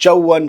54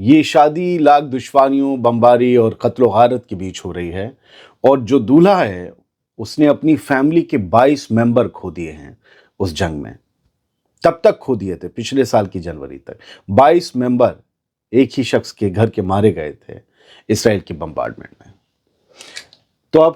یہ شادی لاکھ دشواریوں، بمباری اور قتل و غارت کے بیچ ہو رہی ہے، اور جو دولہا ہے اس نے اپنی فیملی کے 22 ممبر کھو دیے ہیں اس جنگ میں. تب تک کھو دیے تھے پچھلے سال کی جنوری تک. 22 ممبر ایک ہی شخص کے گھر کے مارے گئے تھے اسرائیل کی بمبارڈمنٹ میں. تو اب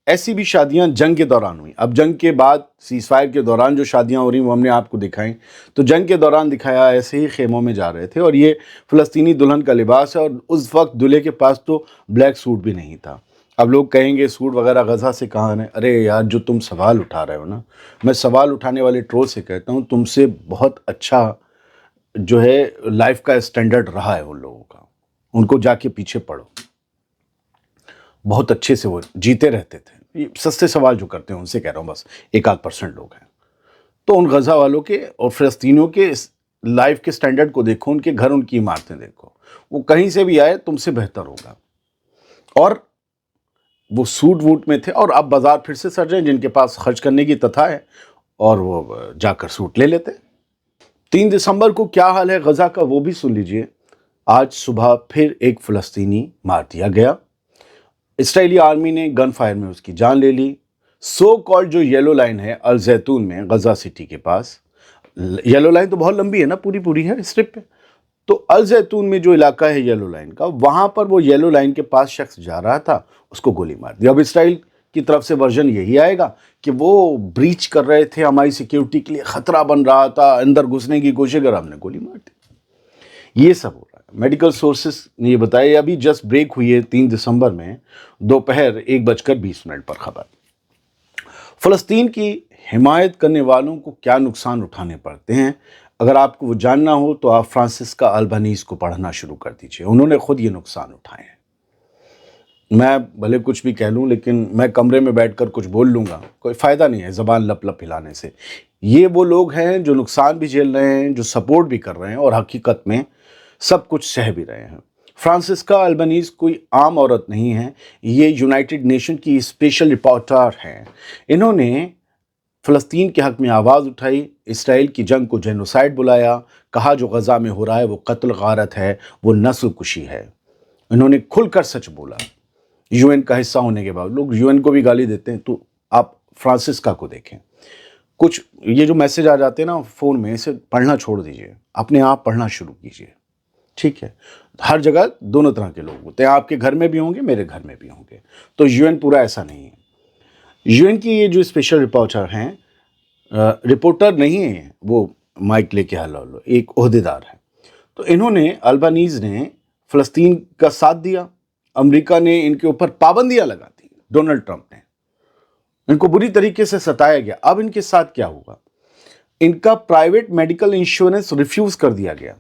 ایسی بھی شادیاں جنگ کے دوران ہوئی. اب جنگ کے بعد سیز فائر کے دوران جو شادیاں ہو رہی ہیں وہ ہم نے آپ کو دکھائیں. تو جنگ کے دوران دکھایا ایسے ہی خیموں میں جا رہے تھے، اور یہ فلسطینی دلہن کا لباس ہے، اور اس وقت دلہے کے پاس تو بلیک سوٹ بھی نہیں تھا. اب لوگ کہیں گے سوٹ وغیرہ غزہ سے کہاں ہے. ارے یار، جو تم سوال اٹھا رہے ہو نا، میں سوال اٹھانے والے ٹرول سے کہتا ہوں تم سے بہت اچھا جو ہے لائف کا اسٹینڈرڈ رہا ہے ان لوگوں کا. ان کو جا کے پیچھے پڑھو، بہت اچھے سے وہ جیتے رہتے تھے. یہ سستے سوال جو کرتے ہیں ان سے کہہ رہا ہوں، بس 1-8% لوگ ہیں. تو ان غزہ والوں کے اور فلسطینیوں کے لائف کے سٹینڈرڈ کو دیکھو، ان کے گھر، ان کی عمارتیں دیکھو. وہ کہیں سے بھی آئے تم سے بہتر ہوگا. اور وہ سوٹ ووٹ میں تھے، اور اب بازار پھر سے سج رہے ہیں. جن کے پاس خرچ کرنے کی تتھا ہے اور وہ جا کر سوٹ لے لیتے. 3 دسمبر کو کیا حال ہے غزہ کا وہ بھی سن لیجئے. آج صبح پھر ایک فلسطینی مار دیا گیا. اسرائیلی آرمی نے گن فائر میں اس کی جان لے لی. سو کالڈ جو یلو لائن ہے الزیتون میں، غزہ سٹی کے پاس. یلو لائن تو بہت لمبی ہے نا، پوری ہے اسٹرپ پہ. تو الزیتون میں جو علاقہ ہے یلو لائن کا، وہاں پر وہ یلو لائن کے پاس شخص جا رہا تھا، اس کو گولی مار دی. اب اسرائیل کی طرف سے ورژن یہی آئے گا کہ وہ بریچ کر رہے تھے، ہماری سیکیورٹی کے لیے خطرہ بن رہا تھا، اندر گھسنے کی کوشش کر، ہم نے گولی مار دی. یہ سب ہو رہا ہے. میڈیکل سورسز نے یہ بتایا. ابھی جسٹ بریک ہوئی ہے 3 دسمبر میں دوپہر 1:20 پر خبر. فلسطین کی حمایت کرنے والوں کو کیا نقصان اٹھانے پڑتے ہیں، اگر آپ کو وہ جاننا ہو تو آپ فرانسسکا البنیز کو پڑھنا شروع کر دیجئے. انہوں نے خود یہ نقصان اٹھائے ہیں. میں بھلے کچھ بھی کہہ لوں، لیکن میں کمرے میں بیٹھ کر کچھ بول لوں گا، کوئی فائدہ نہیں ہے زبان لپ لپ ہلانے سے. یہ وہ لوگ ہیں جو نقصان بھی جھیل رہے ہیں، جو سپورٹ بھی کر رہے ہیں، اور حقیقت میں سب کچھ سہ بھی رہے ہیں. فرانسسکا البنیز کوئی عام عورت نہیں ہے. یہ یونائٹڈ نیشن کی اسپیشل رپورٹر ہیں. انہوں نے فلسطین کے حق میں آواز اٹھائی، اسرائیل کی جنگ کو جینوسائیڈ بلایا، کہا جو غزہ میں ہو رہا ہے وہ قتل غارت ہے، وہ نسل کشی ہے. انہوں نے کھل کر سچ بولا. یو این کا حصہ ہونے کے بعد لوگ یو این کو بھی گالی دیتے ہیں، تو آپ فرانسسکا کو دیکھیں. کچھ یہ جو میسج آ جاتے ہیں نا فون میں، اسے پڑھنا چھوڑ دیجئے، اپنے آپ پڑھنا شروع کیجئے. ٹھیک ہے؟ ہر جگہ دونوں طرح کے لوگ ہوتے ہیں. آپ کے گھر میں بھی ہوں گے، میرے گھر میں بھی ہوں گے. تو یو این پورا ایسا نہیں ہے. یو این کی یہ جو اسپیشل رپورٹر ہیں، رپورٹر نہیں ہیں، وہ مائک لے کے ہلو ایک عہدیدار ہے. تو انہوں نے البنیز نے فلسطین کا ساتھ دیا. امریکہ نے ان کے اوپر پابندیاں لگا دی. ڈونلڈ ٹرمپ نے ان کو بری طریقے سے ستایا گیا. اب ان کے ساتھ کیا ہوگا؟ ان کا پرائیویٹ میڈیکل انشورنس ریفیوز کر دیا گیا.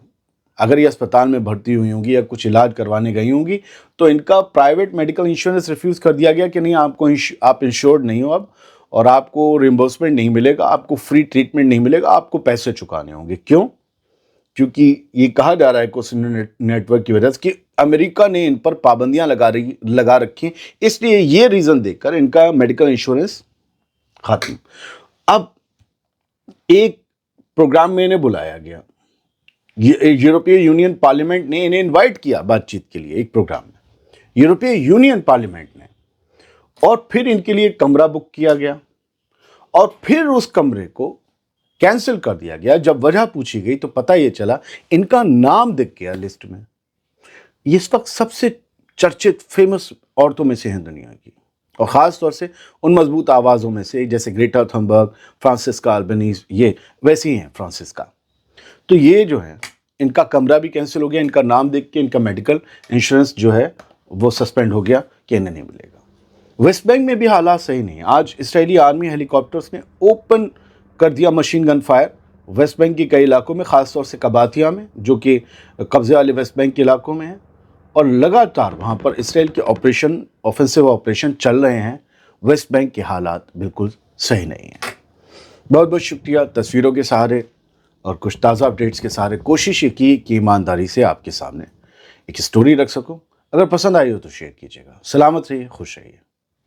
اگر یہ اسپتال میں بھرتی ہوئی ہوں گی یا کچھ علاج کروانے گئی ہوں گی، تو ان کا پرائیویٹ میڈیکل انشورنس ریفیوز کر دیا گیا کہ نہیں، آپ انشورڈ نہیں ہو اب، اور آپ کو ریمبرسمنٹ نہیں ملے گا، آپ کو فری ٹریٹمنٹ نہیں ملے گا، آپ کو پیسے چکانے ہوں گے. کیوں؟ کیونکہ یہ کہا جا رہا ہے کوسن نیٹ ورک کی وجہ سے کہ امریکہ نے ان پر پابندیاں لگا رکھی ہیں، اس لیے یہ ریزن دے کر ان کا میڈیکل انشورنس ختم. اب ایک پروگرام میں انہیں بلایا گیا، یورپی یونین پارلیمنٹ نے انہیں انوائٹ کیا بات چیت کے لیے ایک پروگرام میں، یورپی یونین پارلیمنٹ نے. اور پھر ان کے لیے کمرہ بک کیا گیا، اور پھر اس کمرے کو کینسل کر دیا گیا. جب وجہ پوچھی گئی تو پتہ یہ چلا ان کا نام دکھ گیا لسٹ میں. یہ اس وقت سب سے چرچت فیمس عورتوں میں سے ہیں دنیا کی، اور خاص طور سے ان مضبوط آوازوں میں سے جیسے گریٹا تھنبرگ، فرانسسکا البنیز، یہ ویسی ہیں فرانسسکا. تو یہ جو ہے ان کا کمرہ بھی کینسل ہو گیا. ان کا نام دیکھ کے ان کا میڈیکل انشورنس جو ہے وہ سسپینڈ ہو گیا کہ انہیں نہیں ملے گا. ویسٹ بینک میں بھی حالات صحیح نہیں. آج اسرائیلی آرمی ہیلی کاپٹرز نے اوپن کر دیا machine gun fire West Bank کے کئی علاقوں میں، خاص طور سے کباتیا میں جو کہ قبضے والے ویسٹ بینک کے علاقوں میں ہیں. اور لگاتار وہاں پر اسرائیل کے آفنسو آپریشن چل رہے ہیں. ویسٹ بینک کے حالات بالکل صحیح نہیں ہیں. بہت بہت شکریہ. تصویروں کے سہارے اور کچھ تازہ اپڈیٹس کے سہارے کوشش یہ کی کہ ایمانداری سے آپ کے سامنے ایک سٹوری رکھ سکوں. اگر پسند آئی ہو تو شیئر کیجیے گا. سلامت رہیے، خوش رہیے.